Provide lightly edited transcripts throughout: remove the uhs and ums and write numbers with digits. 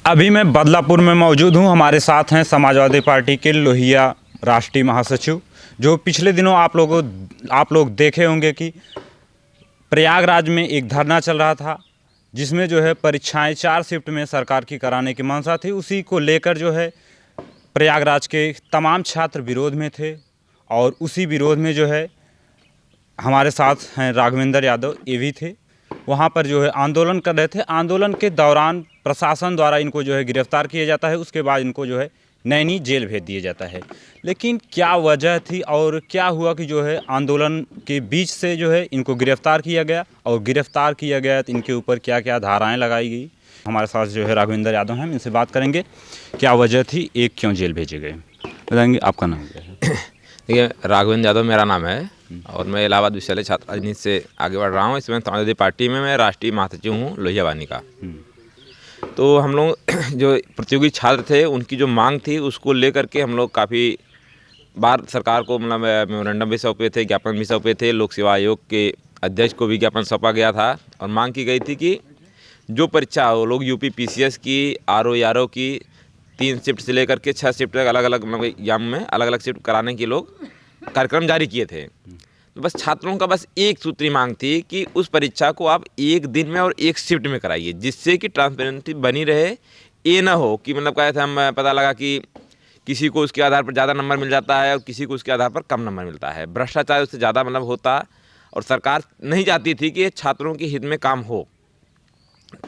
अभी मैं बदलापुर में मौजूद हूँ। हमारे साथ हैं समाजवादी पार्टी के लोहिया राष्ट्रीय महासचिव, जो पिछले दिनों आप लोग देखे होंगे कि प्रयागराज में एक धरना चल रहा था, जिसमें जो है परीक्षाएं 4 शिफ्ट में सरकार की कराने की मंशा थी। उसी को लेकर जो है प्रयागराज के तमाम छात्र विरोध में थे, और उसी विरोध में जो है हमारे साथ हैं राघवेंद्र यादव, ये भी थे। वहाँ पर जो है आंदोलन कर रहे थे। आंदोलन के दौरान प्रशासन द्वारा इनको जो है गिरफ्तार किया जाता है, उसके बाद इनको जो है नैनी जेल भेज दिया जाता है। लेकिन क्या वजह थी और क्या हुआ कि जो है आंदोलन के बीच से जो है इनको गिरफ्तार किया गया, और गिरफ्तार किया गया तो इनके ऊपर क्या क्या धाराएं लगाई गई। हमारे साथ जो है राघवेंद्र यादव हैं, इनसे बात करेंगे क्या वजह थी, एक क्यों जेल भेजे गए। बताएंगे, आपका नाम क्या है? देखिए, राघवेंद्र यादव मेरा नाम है और मैं इलाहाबाद विश्वविद्यालय छात्र राजनीति से आगे बढ़ रहा हूँ। इसमें समाजवादी पार्टी में मैं राष्ट्रीय महासचिव हूँ लोहिया वानी का। तो हम लोग जो प्रतियोगी छात्र थे, उनकी जो मांग थी उसको लेकर के हम लोग काफ़ी बार सरकार को मेमोरेंडम भी सौंपे थे, ज्ञापन भी सौंपे थे। लोक सेवा आयोग के अध्यक्ष को भी ज्ञापन सौंपा गया था और मांग की गई थी कि जो परीक्षा वो लोग यूपी पीसीएस की, आरओ की 3 शिफ्ट से लेकर के 6 शिफ्ट तक अलग अलग एग्जाम में अलग अलग शिफ्ट कराने के लोग कार्यक्रम जारी किए थे। तो बस छात्रों का बस एक सूत्री मांग थी कि उस परीक्षा को आप एक दिन में और एक शिफ्ट में कराइए, जिससे कि ट्रांसपेरेंसी बनी रहे। ये ना हो कि कहे थे हम, पता लगा कि किसी को उसके आधार पर ज़्यादा नंबर मिल जाता है और किसी को उसके आधार पर कम नंबर मिलता है। भ्रष्टाचार उससे ज़्यादा होता, और सरकार नहीं चाहती थी कि छात्रों के हित में काम हो।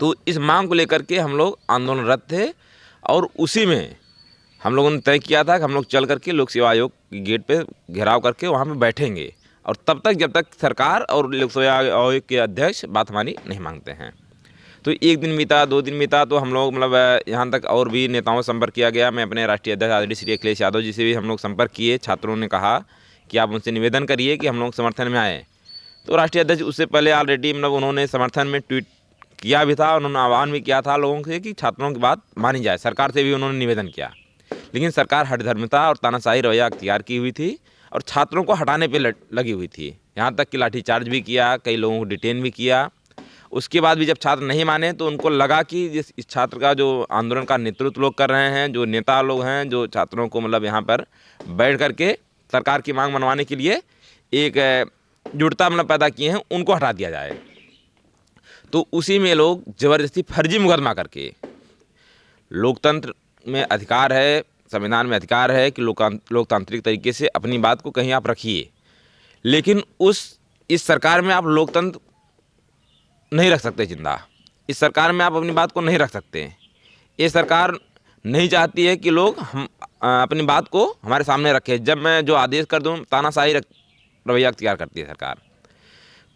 तो इस मांग को लेकर के हम लोग आंदोलनरत थे, और उसी में हम लोगों ने तय किया था कि हम लोग चल करके लोक सेवा आयोग के गेट पे घेराव करके वहाँ पे बैठेंगे, और तब तक जब तक सरकार और लोक सेवा आयोग के अध्यक्ष बात हमारी नहीं मांगते हैं। तो 1 दिन बीता, 2 दिन बीता, तो हम लोग यहाँ तक और भी नेताओं से संपर्क किया गया। मैं अपने राष्ट्रीय अध्यक्ष आदरणीय श्री अखिलेश यादव जी से भी हम लोग संपर्क किए। छात्रों ने कहा कि आप उनसे निवेदन करिए कि हम लोग समर्थन में आए। तो राष्ट्रीय अध्यक्ष उससे पहले ऑलरेडी उन्होंने समर्थन में ट्वीट किया भी था, उन्होंने आह्वान भी किया था लोगों से कि छात्रों की बात मानी जाए। सरकार से भी उन्होंने निवेदन किया, लेकिन सरकार हठधर्मिता और तानाशाही रवैया अख्तियार की हुई थी और छात्रों को हटाने पे लगी हुई थी। यहाँ तक कि लाठीचार्ज भी किया, कई लोगों को डिटेन भी किया। उसके बाद भी जब छात्र नहीं माने तो उनको लगा कि इस छात्र का जो आंदोलन का नेतृत्व लोग कर रहे हैं, जो नेता लोग हैं, जो छात्रों को यहाँ पर बैठ करके सरकार की मांग मनवाने के लिए एक जुड़ता पैदा किए हैं, उनको हटा दिया जाए। तो उसी में लोग ज़बरदस्ती फर्जी मुकदमा करके, लोकतंत्र में अधिकार है, संविधान में अधिकार है कि लोकतांत्रिक तरीके से अपनी बात को कहीं आप रखिए, लेकिन इस सरकार में आप लोकतंत्र नहीं रख सकते जिंदा। इस सरकार में आप अपनी बात को नहीं रख सकते। ये सरकार नहीं चाहती है कि लोग हम अपनी बात को हमारे सामने रखें। जब मैं जो आदेश कर दूँ, तानाशाही रवैया अख्तियार करती है सरकार।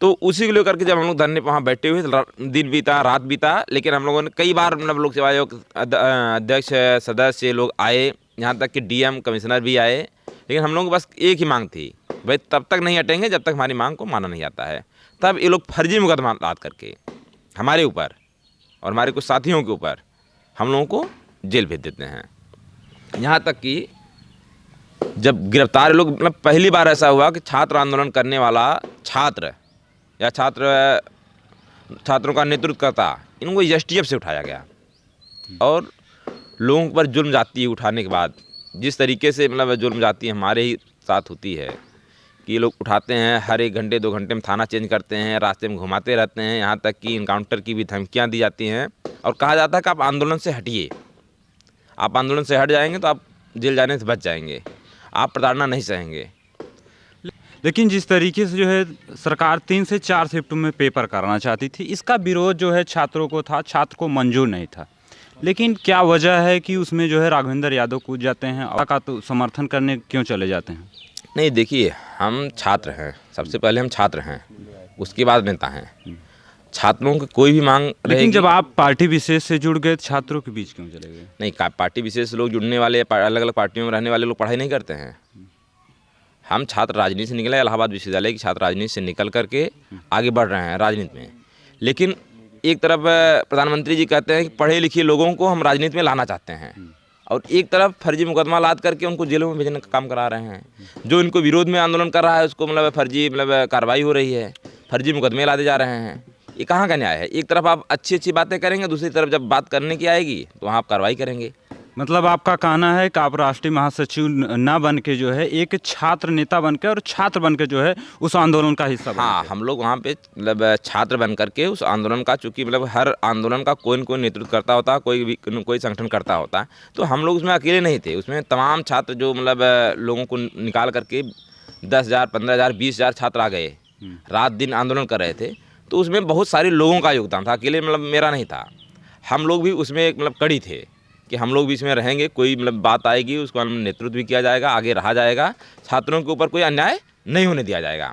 तो उसी को लेकर के जब हम लोग धरने पर वहाँ बैठे हुए, दिन बीता, रात बीता, लेकिन हम लोगों ने कई बार लोक सेवा आयोग अध्यक्ष, सदस्य लोग आए, यहाँ तक कि डीएम कमिश्नर भी आए, लेकिन हम लोगों को बस एक ही मांग थी, भाई तब तक नहीं हटेंगे जब तक हमारी मांग को माना नहीं जाता है। तब ये लोग फर्जी मुकदमा लाद करके हमारे ऊपर और हमारे कुछ साथियों के ऊपर हम लोगों को जेल भेज देते हैं। यहाँ तक कि जब गिरफ्तार लोग, पहली बार ऐसा हुआ कि छात्र आंदोलन करने वाला छात्र या छात्रों का नेतृत्व करता, इनको एसटीएफ से उठाया गया। और लोगों पर जुल्म जाती उठाने के बाद जिस तरीके से जुल्म जाती हमारे ही साथ होती है कि ये लोग उठाते हैं, हर 1 घंटे 2 घंटे में थाना चेंज करते हैं, रास्ते में घुमाते रहते हैं, यहाँ तक कि इनकाउंटर की भी धमकियाँ दी जाती हैं और कहा जाता है कि आप आंदोलन से हटिए, आप आंदोलन से हट जाएंगे तो आप जेल जाने से बच जाएंगे, आप प्रताड़ना नहीं सहेंगे। लेकिन जिस तरीके से जो है सरकार 3 से 4 शिफ्ट में पेपर कराना चाहती थी, इसका विरोध जो है छात्रों को था, छात्र को मंजूर नहीं था। लेकिन क्या वजह है कि उसमें जो है राघवेंद्र यादव कूद जाते हैं और का तो समर्थन करने क्यों चले जाते हैं? नहीं, देखिए, हम छात्र हैं, सबसे पहले हम छात्र हैं, उसके बाद नेता हैं। छात्रों की कोई भी मांग, लेकिन जब आप पार्टी विशेष से जुड़ गए, छात्रों के बीच क्यों चले गए? नहीं, पार्टी विशेष लोग जुड़ने वाले, अलग अलग पार्टियों में रहने वाले लोग पढ़ाई नहीं करते हैं। हम छात्र राजनीति से निकले, इलाहाबाद विश्वविद्यालय की छात्र राजनीति से निकल करके आगे बढ़ रहे हैं राजनीति में। लेकिन एक तरफ प्रधानमंत्री जी कहते हैं कि पढ़े लिखे लोगों को हम राजनीति में लाना चाहते हैं, और एक तरफ फर्जी मुकदमा लाद करके उनको जेलों में भेजने का काम करा रहे हैं। जो इनको विरोध में आंदोलन कर रहा है उसको फर्जी कार्रवाई हो रही है, फर्जी मुकदमे लादे जा रहे हैं। ये कहाँ का न्याय है? एक तरफ आप अच्छी अच्छी बातें करेंगे, दूसरी तरफ जब बात करने की आएगी तो वहाँ आप कार्रवाई करेंगे। मतलब आपका कहना है कि आप राष्ट्रीय महासचिव ना बन के जो है एक छात्र नेता बन के और छात्र बन के जो है उस आंदोलन का हिस्सा बने। हाँ, हम लोग वहाँ पे मतलब छात्र बन करके उस आंदोलन का, चूँकि मतलब हर आंदोलन का कोई न कोई नेतृत्व करता होता है, कोई भी कोई संगठन करता होता है, तो हम लोग उसमें अकेले नहीं थे। उसमें तमाम छात्र जो मतलब लोगों को निकाल करके 10,000, 15,000, 20,000 छात्र आ गए, रात दिन आंदोलन कर रहे थे। तो उसमें बहुत सारे लोगों का योगदान था, अकेले मतलब मेरा नहीं था। हम लोग भी उसमें एक मतलब कड़ी थे कि हम लोग भी इसमें रहेंगे, कोई मतलब बात आएगी उसको हम नेतृत्व भी किया जाएगा, आगे रहा जाएगा, छात्रों के ऊपर कोई अन्याय नहीं होने दिया जाएगा।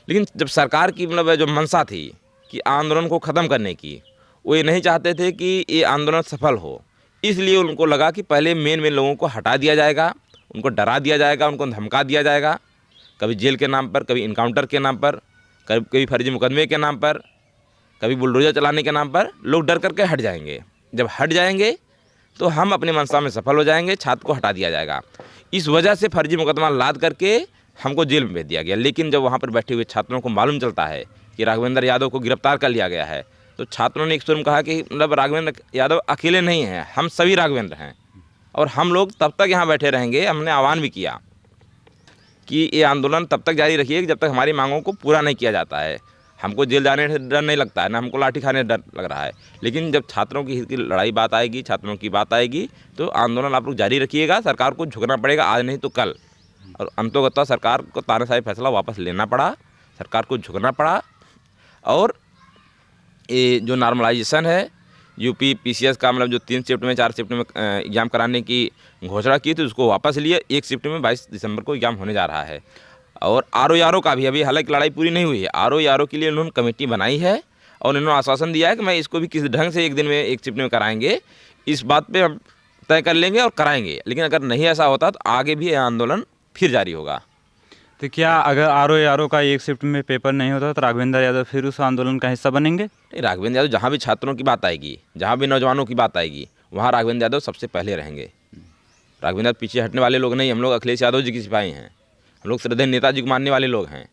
लेकिन जब सरकार की मतलब जो मंशा थी कि आंदोलन को ख़त्म करने की, वो ये नहीं चाहते थे कि ये आंदोलन सफल हो, इसलिए उनको लगा कि पहले मेन लोगों को हटा दिया जाएगा, उनको डरा दिया जाएगा, उनको धमका दिया जाएगा, कभी जेल के नाम पर, कभी इनकाउंटर के नाम पर, कभी फर्जी मुकदमे के नाम पर, कभी बुलडोजर चलाने के नाम पर लोग डर करके हट जाएंगे। जब हट जाएंगे तो हम अपनी मंशा में सफल हो जाएंगे, छात्र को हटा दिया जाएगा। इस वजह से फर्जी मुकदमा लाद करके हमको जेल में भेज दिया गया। लेकिन जब वहाँ पर बैठे हुए छात्रों को मालूम चलता है कि राघवेंद्र यादव को गिरफ्तार कर लिया गया है, तो छात्रों ने एक सुर में कहा कि मतलब राघवेंद्र यादव अकेले नहीं हैं, हम सभी राघवेंद्र हैं और हम लोग तब तक यहाँ बैठे रहेंगे। हमने आह्वान भी किया कि ये आंदोलन तब तक जारी रखिए जब तक हमारी मांगों को पूरा नहीं किया जाता है। हमको जेल जाने से डर नहीं लगता है, ना हमको लाठी खाने से डर लग रहा है। लेकिन जब छात्रों की हित की लड़ाई बात आएगी, छात्रों की बात आएगी, तो आंदोलन आप लोग जारी रखिएगा। सरकार को झुकना पड़ेगा, आज नहीं तो कल। और अंतोगत्वा सरकार को तानाशाही फैसला वापस लेना पड़ा, सरकार को झुकना पड़ा। और ये जो नॉर्मलाइजेशन है यूपी पीसीएस का, मतलब जो 3 शिफ्ट में 4 शिफ्ट में एग्ज़ाम कराने की घोषणा की थी, उसको वापस लिए। 1 शिफ्ट में 22 दिसंबर को एग्ज़ाम होने जा रहा है। और आरओ का भी अभी हालांकि लड़ाई पूरी नहीं हुई है। आरओ के लिए उन्होंने कमेटी बनाई है और उन्होंने आश्वासन दिया है कि मैं इसको भी किस ढंग से 1 दिन में 1 शिफ्ट में कराएंगे, इस बात पे हम तय कर लेंगे और कराएंगे। लेकिन अगर नहीं ऐसा होता तो आगे भी यह आंदोलन फिर जारी होगा। तो क्या अगर आरओ का एक शिफ्ट में पेपर नहीं होता तो राघवेंद्र यादव फिर उस आंदोलन का हिस्सा बनेंगे? नहीं, राघवेंद्र यादव जहाँ भी छात्रों की बात आएगी, जहाँ भी नौजवानों की बात आएगी, वहाँ राघवेंद्र यादव सबसे पहले रहेंगे। राघवेंद्र यादव पीछे हटने वाले लोग नहीं। हम लोग अखिलेश यादव जी के सिपाही हैं, हम लोग श्रद्धेय नेताजी को मानने वाले लोग हैं,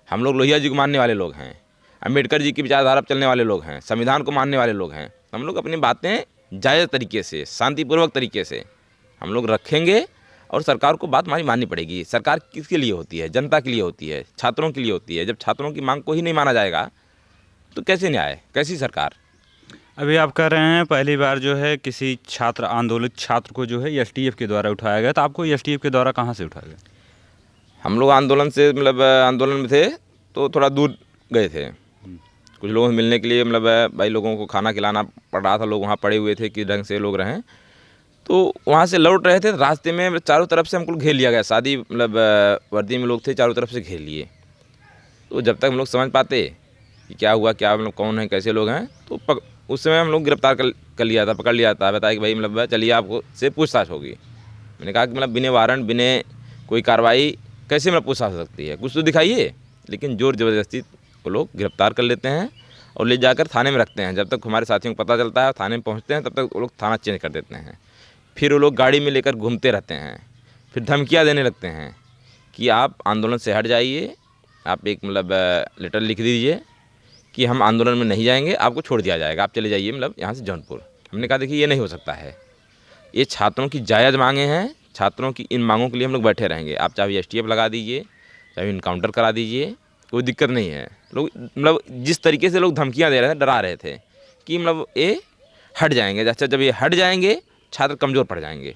हम लोग लोहिया जी को मानने वाले लोग हैं, अम्बेडकर जी की विचारधारा पर चलने वाले लोग हैं, संविधान को मानने वाले लोग हैं। हम लोग अपनी बातें जायज़ तरीके से, शांतिपूर्वक तरीके से हम लोग रखेंगे और सरकार को बात हमारी माननी पड़ेगी। सरकार किसके लिए होती है? जनता के लिए होती है, छात्रों के लिए होती है। जब छात्रों की मांग को ही नहीं माना जाएगा तो कैसे न्याय, कैसी सरकार? अभी आप कह रहे हैं पहली बार जो है किसी छात्र आंदोलित छात्र को जो है एसटीएफ के द्वारा उठाया गया, तो आपको एसटीएफ के द्वारा कहाँ से उठाया गया? हम लोग आंदोलन से मतलब आंदोलन में थे तो थोड़ा दूर गए थे कुछ लोगों से मिलने के लिए। मतलब भाई लोगों को खाना खिलाना पड़ रहा था, लोग वहाँ पड़े हुए थे किस ढंग से लोग रहें। तो वहाँ से लौट रहे थे, रास्ते में चारों तरफ से हमको घेर लिया गया। शादी मतलब वर्दी में लोग थे, चारों तरफ से घेर लिए। तो जब तक हम लोग समझ पाते कि क्या हुआ, क्या मतलब कौन है, कैसे लोग हैं, तो उस समय हम लोग गिरफ्तार कर लिया था, पकड़ लिया था। बताया कि भाई मतलब चलिए आपको से पूछताछ होगी। मैंने कहा कि मतलब बिना वारंट, बिना कोई कार्रवाई कैसे मतलब पूछताछ हो सकती है, कुछ तो दिखाइए। लेकिन जोर ज़बरदस्ती वो लोग गिरफ्तार कर लेते हैं और ले जाकर थाने में रखते हैं। जब तक हमारे साथियों को पता चलता है, थाने में पहुँचते हैं, तब तक वो लोग थाना चेंज कर देते हैं। फिर वो लोग गाड़ी में लेकर घूमते रहते हैं, फिर धमकियाँ देने लगते हैं कि आप आंदोलन से हट जाइए, आप एक मतलब लेटर लिख दीजिए कि हम आंदोलन में नहीं जाएंगे, आपको छोड़ दिया जाएगा, आप चले जाइए मतलब यहाँ से जौनपुर। हमने कहा देखिए ये नहीं हो सकता है, ये छात्रों की जायज़ मांगे हैं, छात्रों की इन मांगों के लिए हम लोग बैठे रहेंगे। आप चाहे एसटीएफ लगा दीजिए, चाहे इनकाउंटर करा दीजिए, कोई दिक्कत नहीं है। लोग मतलब जिस तरीके से लोग धमकियाँ दे रहे थे, डरा रहे थे कि मतलब ये हट जाएंगे। अच्छा, जब ये हट जाएंगे छात्र कमज़ोर पड़ जाएंगे,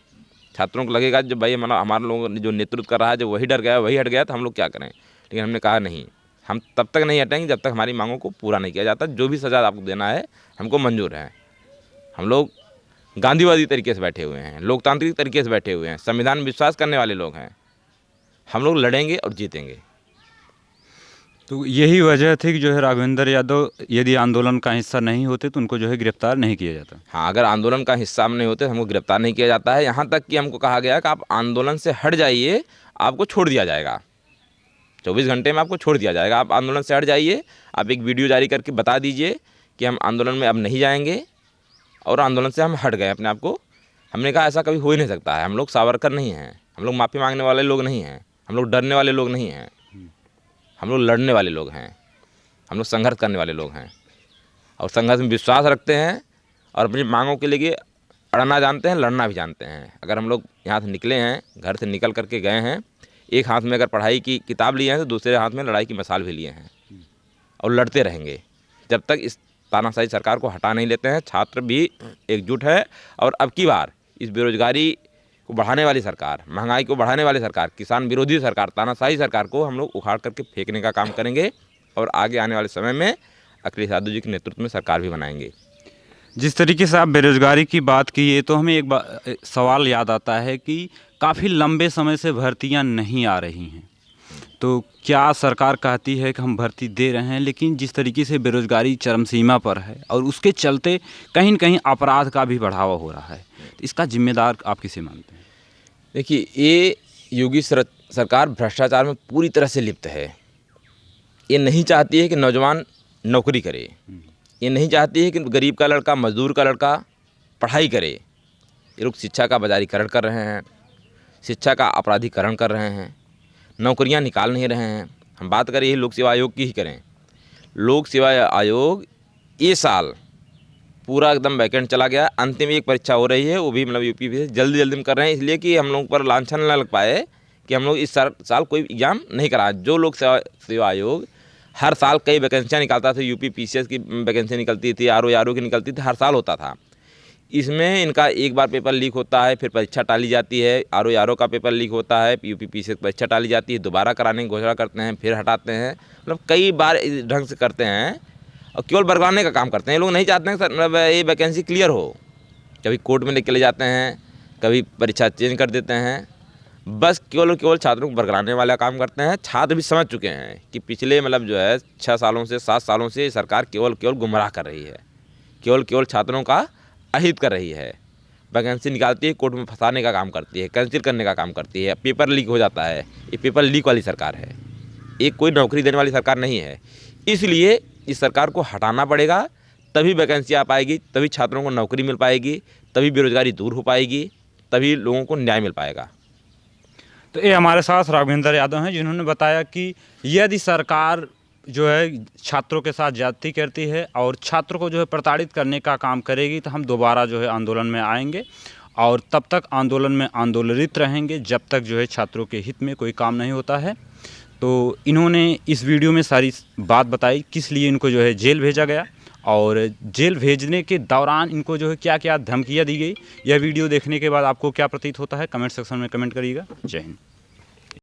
छात्रों को लगेगा जब भाई मतलब हमारे लोगों ने जो नेतृत्व कर रहा है, जब वही डर गया, वही हट गया, तो हम लोग क्या करें। लेकिन हमने कहा नहीं, हम तब तक नहीं हटेंगे जब तक हमारी मांगों को पूरा नहीं किया जाता। जो भी सज़ा आपको देना है हमको मंजूर है। हम लोग गांधीवादी तरीके से बैठे हुए हैं, लोकतांत्रिक तरीके से बैठे हुए हैं, संविधान में विश्वास करने वाले लोग हैं। हम लोग लड़ेंगे और जीतेंगे। तो यही वजह थी कि जो है राघवेंद्र यादव यदि आंदोलन का हिस्सा नहीं होते तो उनको जो है गिरफ्तार नहीं किया जाता। हाँ, अगर आंदोलन का हिस्सा हम नहीं होते तो हमको गिरफ्तार नहीं किया जाता है। यहाँ तक कि हमको कहा गया कि आप आंदोलन से हट जाइए, आपको छोड़ दिया जाएगा, 24 घंटे में आपको छोड़ दिया जाएगा। आप आंदोलन से हट जाइए, आप एक वीडियो जारी करके बता दीजिए कि हम आंदोलन में अब नहीं जाएंगे और आंदोलन से हम हट गए अपने आप को। हमने कहा ऐसा कभी हो ही नहीं सकता है। हम लोग सावरकर नहीं हैं, हम लोग माफ़ी मांगने वाले लोग नहीं हैं, हम लोग डरने वाले लोग नहीं हैं, हम लोग लड़ने वाले लोग हैं, हम लोग संघर्ष करने वाले लोग हैं। और संघर्ष में विश्वास रखते हैं और अपनी मांगों के लिए अड़ना जानते हैं, लड़ना भी जानते हैं। अगर हम लोग यहाँ से निकले हैं, घर से निकल करके गए हैं, एक हाथ में अगर पढ़ाई की किताब लिए हैं तो दूसरे हाथ में लड़ाई की मसाल भी लिए हैं और लड़ते रहेंगे जब तक इस तानाशाही सरकार को हटा नहीं लेते हैं। छात्र भी एकजुट है और अब की बार इस बेरोजगारी को बढ़ाने वाली सरकार, महंगाई को बढ़ाने वाली सरकार, किसान विरोधी सरकार, तानाशाही सरकार को हम लोग उखाड़ करके फेंकने का काम करेंगे और आगे आने वाले समय में अखिलेश यादव जी के नेतृत्व में सरकार भी बनाएंगे। जिस तरीके से आप बेरोजगारी की बात की है तो हमें एक सवाल याद आता है कि काफ़ी लंबे समय से भर्तियां नहीं आ रही हैं, तो क्या सरकार कहती है कि हम भर्ती दे रहे हैं, लेकिन जिस तरीके से बेरोजगारी चरम सीमा पर है और उसके चलते कहीं न कहीं अपराध का भी बढ़ावा हो रहा है, तो इसका जिम्मेदार आप किसे मानते हैं? देखिए, ये योगी सरकार भ्रष्टाचार में पूरी तरह से लिप्त है। ये नहीं चाहती है कि नौजवान नौकरी करे, ये नहीं चाहती है कि गरीब का लड़का, मजदूर का लड़का पढ़ाई करे। ये लोग शिक्षा का बाजारीकरण कर रहे हैं, शिक्षा का अपराधीकरण कर रहे हैं, नौकरियां निकाल नहीं रहे हैं। हम बात करें लोक सेवा आयोग की ही करें, लोक सेवा आयोग ये साल पूरा एकदम वैकेंट चला गया। अंतिम एक परीक्षा हो रही है, वो भी मतलब यूपी से जल्दी में कर रहे हैं, इसलिए कि हम लोगों पर लांछन न लग पाए कि हम लोग इस साल कोई एग्ज़ाम नहीं करा। जो लोक सेवा आयोग हर साल कई वैकेंसियाँ निकालता था, यूपी पीसीएस की वैकेंसी निकलती थी, आरओ की निकलती थी, हर साल होता था। इसमें इनका एक बार पेपर लीक होता है, फिर परीक्षा टाली जाती है, आरओ का पेपर लीक होता है, यूपी पीसीएस की परीक्षा टाली जाती है, दोबारा कराने की घोषणा करते हैं, फिर हटाते हैं। मतलब कई बार इस ढंग से करते हैं और केवल बरगलाने का काम करते हैं। ये लोग नहीं चाहते हैं सर मतलब ये वैकेंसी क्लियर हो। कभी कोर्ट में लेके ले जाते हैं, कभी परीक्षा चेंज कर देते हैं, बस केवल छात्रों को बरगलाने वाला काम करते हैं। छात्र भी समझ चुके हैं कि पिछले मतलब जो है 6 सालों से 7 सालों से सरकार केवल गुमराह कर रही है, केवल छात्रों का अहित कर रही है। वैकेंसी निकालती है, कोर्ट में फंसाने का काम करती है, कैंसिल करने का काम करती है, पेपर लीक हो जाता है। ये पेपर लीक वाली सरकार है, एक कोई नौकरी देने वाली सरकार नहीं है। इसलिए इस सरकार को हटाना पड़ेगा, तभी वैकेंसी आ पाएगी, तभी छात्रों को नौकरी मिल पाएगी, तभी बेरोजगारी दूर हो पाएगी, तभी लोगों को न्याय मिल पाएगा। तो ये हमारे साथ राघवेंद्र यादव हैं, जिन्होंने बताया कि यदि सरकार जो है छात्रों के साथ ज्यादती करती है और छात्रों को जो है प्रताड़ित करने का काम करेगी, तो हम दोबारा जो है आंदोलन में आएंगे और तब तक आंदोलन में आंदोलित रहेंगे जब तक जो है छात्रों के हित में कोई काम नहीं होता है। तो इन्होंने इस वीडियो में सारी बात बताई किस लिए इनको जो है जेल भेजा गया और जेल भेजने के दौरान इनको जो है क्या क्या धमकियाँ दी गई। यह वीडियो देखने के बाद आपको क्या प्रतीत होता है, कमेंट सेक्शन में कमेंट करिएगा। जय हिंद।